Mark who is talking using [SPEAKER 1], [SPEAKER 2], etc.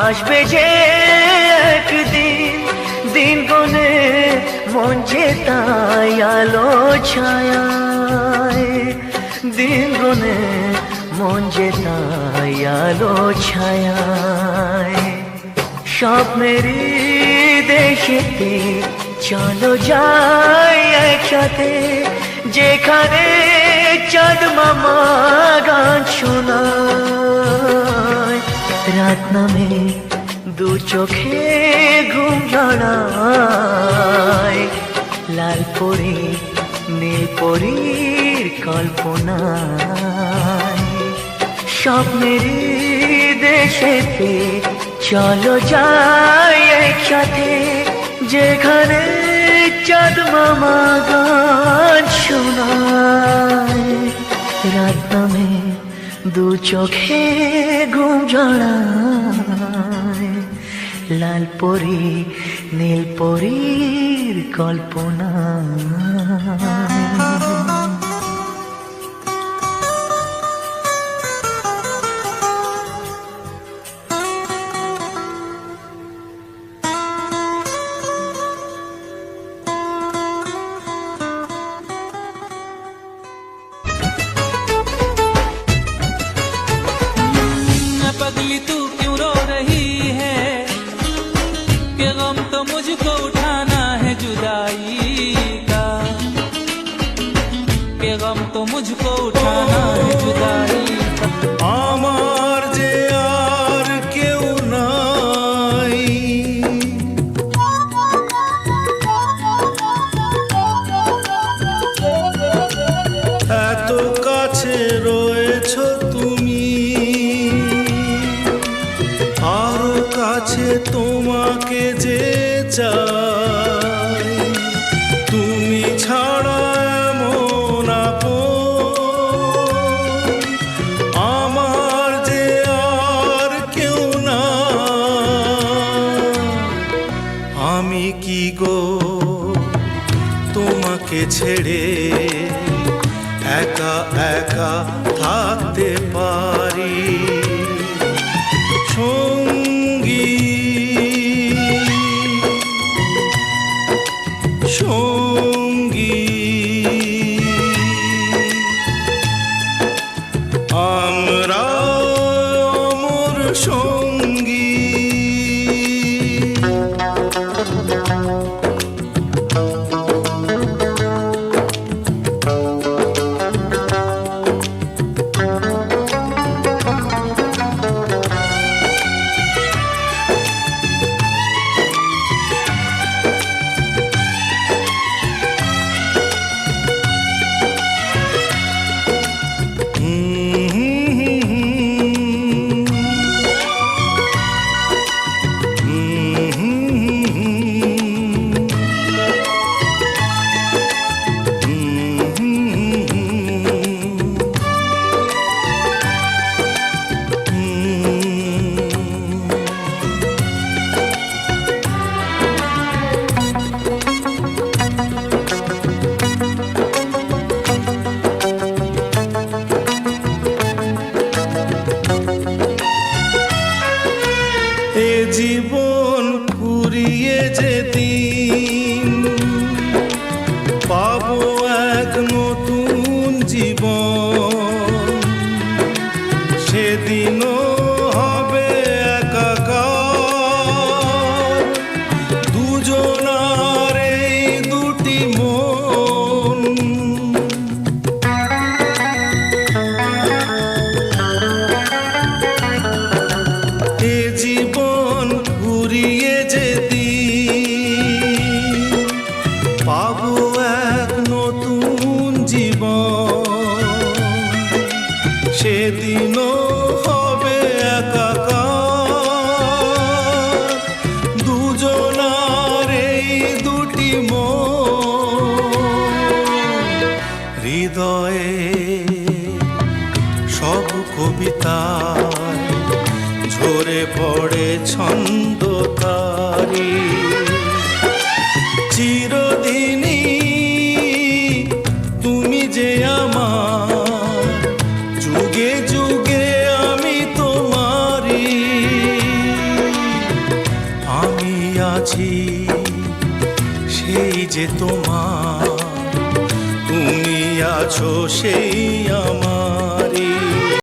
[SPEAKER 1] আসবে যে একদিন, দিন গুনে মন যে তাই আলো ছায়ায়, দিন গুনে মন যে তাই আলো ছায়ায়। স্বপ্নেরই দেশেতে চলো যাই একসাথে, যেখানে চাঁদ মামা গান শোনায়। রাত নামে দু চোখে ঘুম জড়ায়, লাল পরি নীল পরীর কল্পনায়। স্বপ্নেরই দেশেতে চলো যাই একসাথে, যেখানে চাঁদ মামা গান শোনায়। রাত নামে দু চোখে ঘুম জড়ায়, লাল পরি নীল পরীর কল্পনায়।
[SPEAKER 2] पगली तू क्यों रो रही है, कि गम तो मुझको उठाना है जुदाई का, कि गम तो मुझको उठाना है जुदाई का।
[SPEAKER 3] আমার যে আর কেউ নাই, এত কাছে রয়েছো তুমি, আরো কাছে তোমাকে যে চাই। তুমি ছাড়া এমন আপন আমার যে আর কেউ না। আমি কি গো তোমাকে ছেড়ে একা একা থাকতে পারি? সঙ্গী সঙ্গী আমরা অমর সঙ্গী। এ জীবন ফুরিয়ে যেদিন পাবো এক নতুন জীবন, সেদিনও হবে একাকার দুজনার এই দুটি মন। এ জীবন ফুরিয়ে যেদিন পাবো এক নতুন জীবন, সেদিনও হবে একাকার দুজনার এই দুটি মন। হৃদয়ে সব কবিতায় ঝরে পড়ে ছন্দ তারি, চিরদিনই তুমি যে আমার, যুগে যুগে আমি তোমারি। যে তোমার, তুমি আছো সেই আমার।